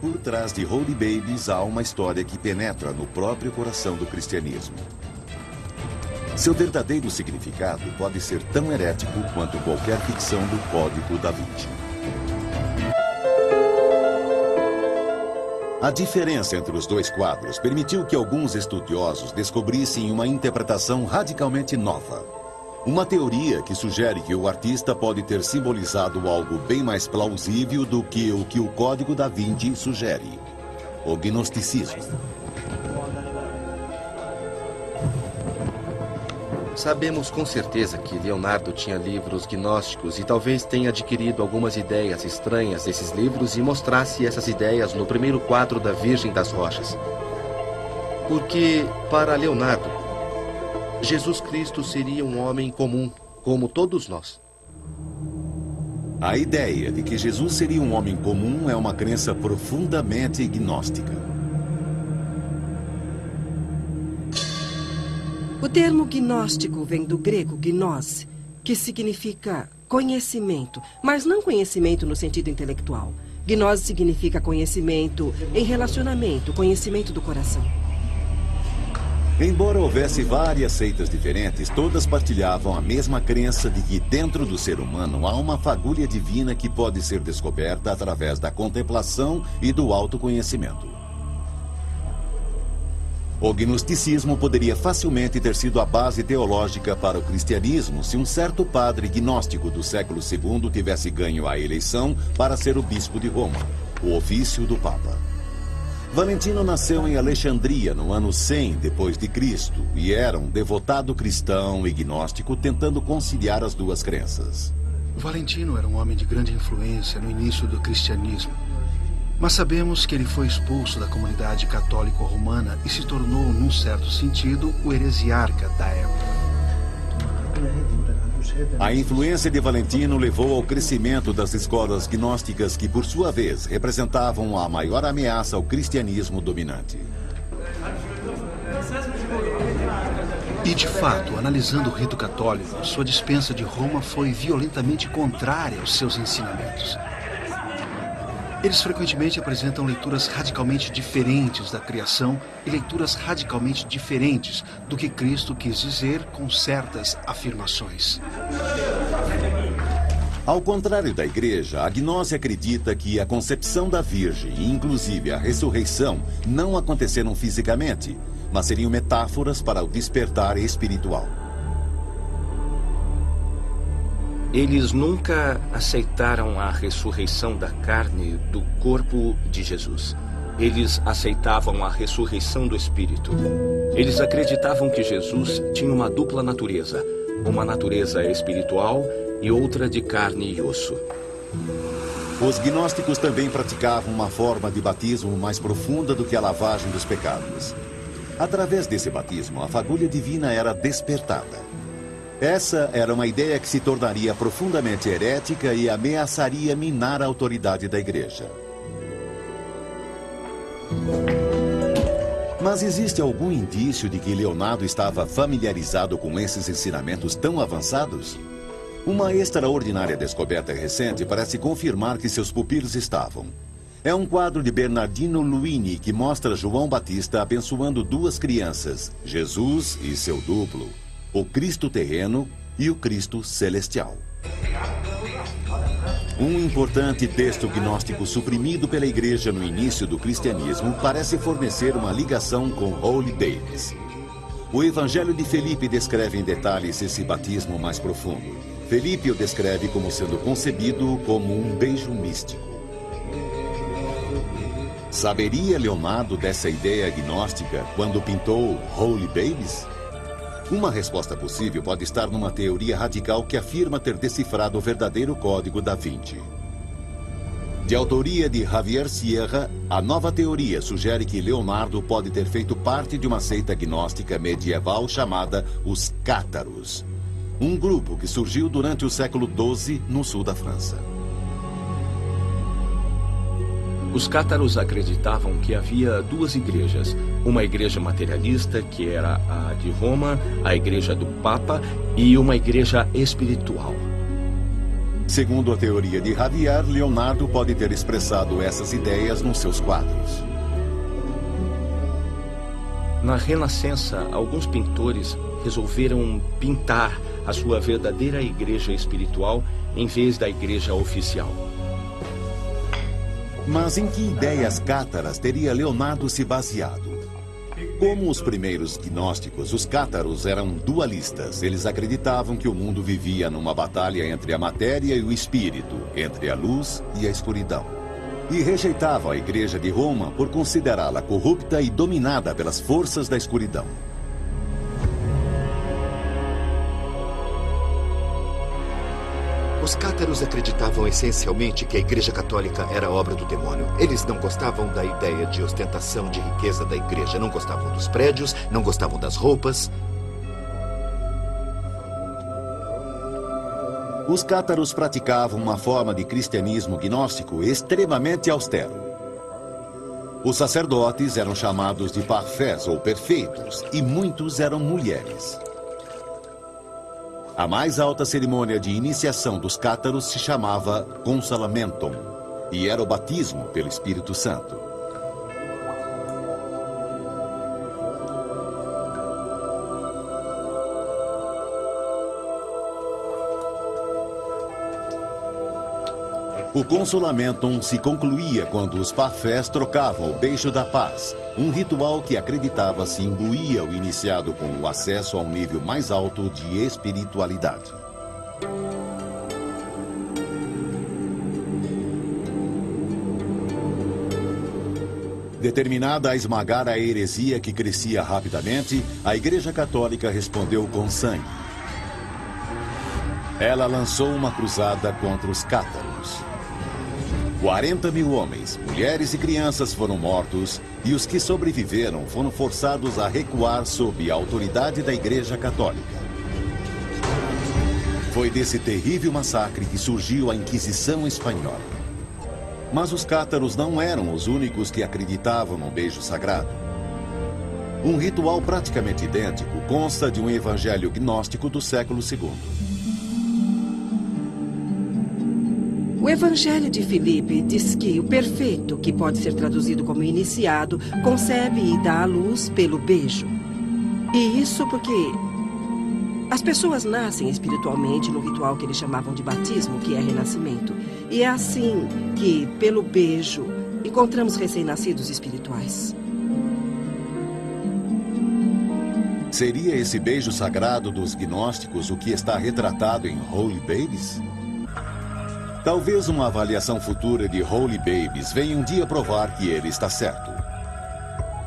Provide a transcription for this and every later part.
Por trás de Holy Babies há uma história que penetra no próprio coração do cristianismo. Seu verdadeiro significado pode ser tão herético quanto qualquer ficção do Código da Vinci. A diferença entre os dois quadros permitiu que alguns estudiosos descobrissem uma interpretação radicalmente nova. Uma teoria que sugere que o artista pode ter simbolizado algo bem mais plausível do que o Código da Vinci sugere: o gnosticismo. Sabemos com certeza que Leonardo tinha livros gnósticos e talvez tenha adquirido algumas ideias estranhas desses livros e mostrasse essas ideias no primeiro quadro da Virgem das Rochas. Porque, para Leonardo, Jesus Cristo seria um homem comum, como todos nós. A ideia de que Jesus seria um homem comum é uma crença profundamente gnóstica. O termo gnóstico vem do grego gnose, que significa conhecimento, mas não conhecimento no sentido intelectual. Gnose significa conhecimento em relacionamento, conhecimento do coração. Embora houvesse várias seitas diferentes, todas partilhavam a mesma crença de que dentro do ser humano há uma fagulha divina que pode ser descoberta através da contemplação e do autoconhecimento. O gnosticismo poderia facilmente ter sido a base teológica para o cristianismo se um certo padre gnóstico do século II tivesse ganho a eleição para ser o bispo de Roma, o ofício do Papa. Valentino nasceu em Alexandria no ano 100 d.C. e era um devotado cristão e gnóstico tentando conciliar as duas crenças. Valentino era um homem de grande influência no início do cristianismo. Mas sabemos que ele foi expulso da comunidade católico-romana e se tornou, num certo sentido, o heresiarca da época. A influência de Valentino levou ao crescimento das escolas gnósticas que, por sua vez, representavam a maior ameaça ao cristianismo dominante. E, de fato, analisando o rito católico, sua dispensa de Roma foi violentamente contrária aos seus ensinamentos. Eles frequentemente apresentam leituras radicalmente diferentes da criação e leituras radicalmente diferentes do que Cristo quis dizer com certas afirmações. Ao contrário da Igreja, a gnose acredita que a concepção da Virgem e inclusive a ressurreição não aconteceram fisicamente, mas seriam metáforas para o despertar espiritual. Eles nunca aceitaram a ressurreição da carne do corpo de Jesus. Eles aceitavam a ressurreição do espírito. Eles acreditavam que Jesus tinha uma dupla natureza, uma natureza espiritual e outra de carne e osso. Os gnósticos também praticavam uma forma de batismo mais profunda do que a lavagem dos pecados. Através desse batismo, a fagulha divina era despertada. Essa era uma ideia que se tornaria profundamente herética e ameaçaria minar a autoridade da Igreja. Mas existe algum indício de que Leonardo estava familiarizado com esses ensinamentos tão avançados? Uma extraordinária descoberta recente parece confirmar que seus pupilos estavam. É um quadro de Bernardino Luini que mostra João Batista abençoando duas crianças, Jesus e seu duplo, o Cristo terreno e o Cristo celestial. Um importante texto gnóstico suprimido pela Igreja no início do cristianismo parece fornecer uma ligação com Holy Babies. O Evangelho de Felipe descreve em detalhes esse batismo mais profundo. Felipe o descreve como sendo concebido como um beijo místico. Saberia Leonardo dessa ideia gnóstica quando pintou Holy Babies? Uma resposta possível pode estar numa teoria radical que afirma ter decifrado o verdadeiro Código da Vinci. De autoria de Javier Sierra, a nova teoria sugere que Leonardo pode ter feito parte de uma seita gnóstica medieval chamada os Cátaros, um grupo que surgiu durante o século XII no sul da França. Os cátaros acreditavam que havia duas igrejas, uma igreja materialista, que era a de Roma, a igreja do Papa, e uma igreja espiritual. Segundo a teoria de Javier, Leonardo pode ter expressado essas ideias nos seus quadros. Na Renascença, alguns pintores resolveram pintar a sua verdadeira igreja espiritual em vez da igreja oficial. Mas em que ideias cátaras teria Leonardo se baseado? Como os primeiros gnósticos, os cátaros eram dualistas. Eles acreditavam que o mundo vivia numa batalha entre a matéria e o espírito, entre a luz e a escuridão. E rejeitavam a Igreja de Roma por considerá-la corrupta e dominada pelas forças da escuridão. Os cátaros acreditavam essencialmente que a Igreja Católica era obra do demônio. Eles não gostavam da ideia de ostentação de riqueza da igreja, não gostavam dos prédios, não gostavam das roupas. Os cátaros praticavam uma forma de cristianismo gnóstico extremamente austero. Os sacerdotes eram chamados de parfés ou perfeitos, e muitos eram mulheres. A mais alta cerimônia de iniciação dos cátaros se chamava consolamentum, e era o batismo pelo Espírito Santo. O consolamentum se concluía quando os parfés trocavam o beijo da paz, um ritual que acreditava-se imbuía o iniciado com o acesso a um nível mais alto de espiritualidade. Determinada a esmagar a heresia que crescia rapidamente, a Igreja Católica respondeu com sangue. Ela lançou uma cruzada contra os cátaros. 40 mil homens, mulheres e crianças foram mortos e os que sobreviveram foram forçados a recuar sob a autoridade da Igreja Católica. Foi desse terrível massacre que surgiu a Inquisição Espanhola. Mas os cátaros não eram os únicos que acreditavam no beijo sagrado. Um ritual praticamente idêntico consta de um evangelho gnóstico do século II. O Evangelho de Filipe diz que o perfeito, que pode ser traduzido como iniciado, concebe e dá à luz pelo beijo. E isso porque as pessoas nascem espiritualmente no ritual que eles chamavam de batismo, que é renascimento. E é assim que, pelo beijo, encontramos recém-nascidos espirituais. Seria esse beijo sagrado dos gnósticos o que está retratado em Holy Babies? Talvez uma avaliação futura de Holy Babies venha um dia provar que ele está certo.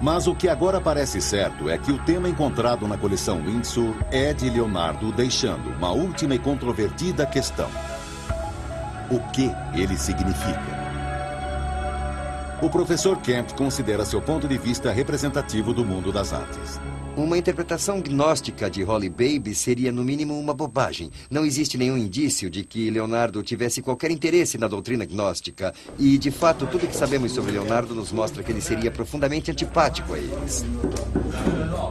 Mas o que agora parece certo é que o tema encontrado na coleção Windsor é de Leonardo, deixando uma última e controvertida questão. O que ele significa? O professor Kemp considera seu ponto de vista representativo do mundo das artes. Uma interpretação gnóstica de Holy Baby seria, no mínimo, uma bobagem. Não existe nenhum indício de que Leonardo tivesse qualquer interesse na doutrina gnóstica. E, de fato, tudo que sabemos sobre Leonardo nos mostra que ele seria profundamente antipático a eles.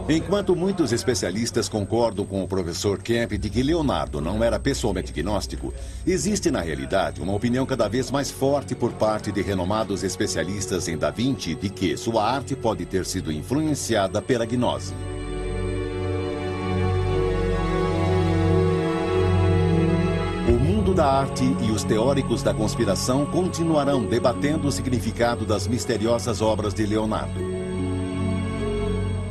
Enquanto muitos especialistas concordam com o professor Kemp de que Leonardo não era pessoalmente gnóstico, existe, na realidade, uma opinião cada vez mais forte por parte de renomados especialistas em Da Vinci de que sua arte pode ter sido influenciada pela gnose. O mundo da arte e os teóricos da conspiração continuarão debatendo o significado das misteriosas obras de Leonardo.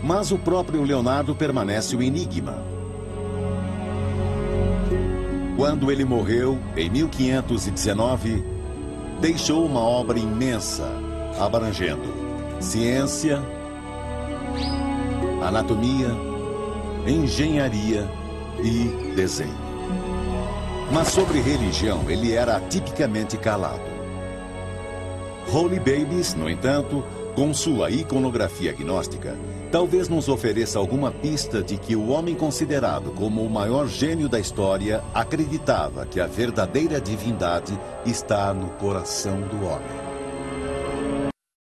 Mas o próprio Leonardo permanece um enigma. Quando ele morreu, em 1519, deixou uma obra imensa, abrangendo ciência, anatomia, engenharia e desenho. Mas sobre religião, ele era tipicamente calado. Holy Babies, no entanto, com sua iconografia gnóstica, talvez nos ofereça alguma pista de que o homem considerado como o maior gênio da história acreditava que a verdadeira divindade está no coração do homem.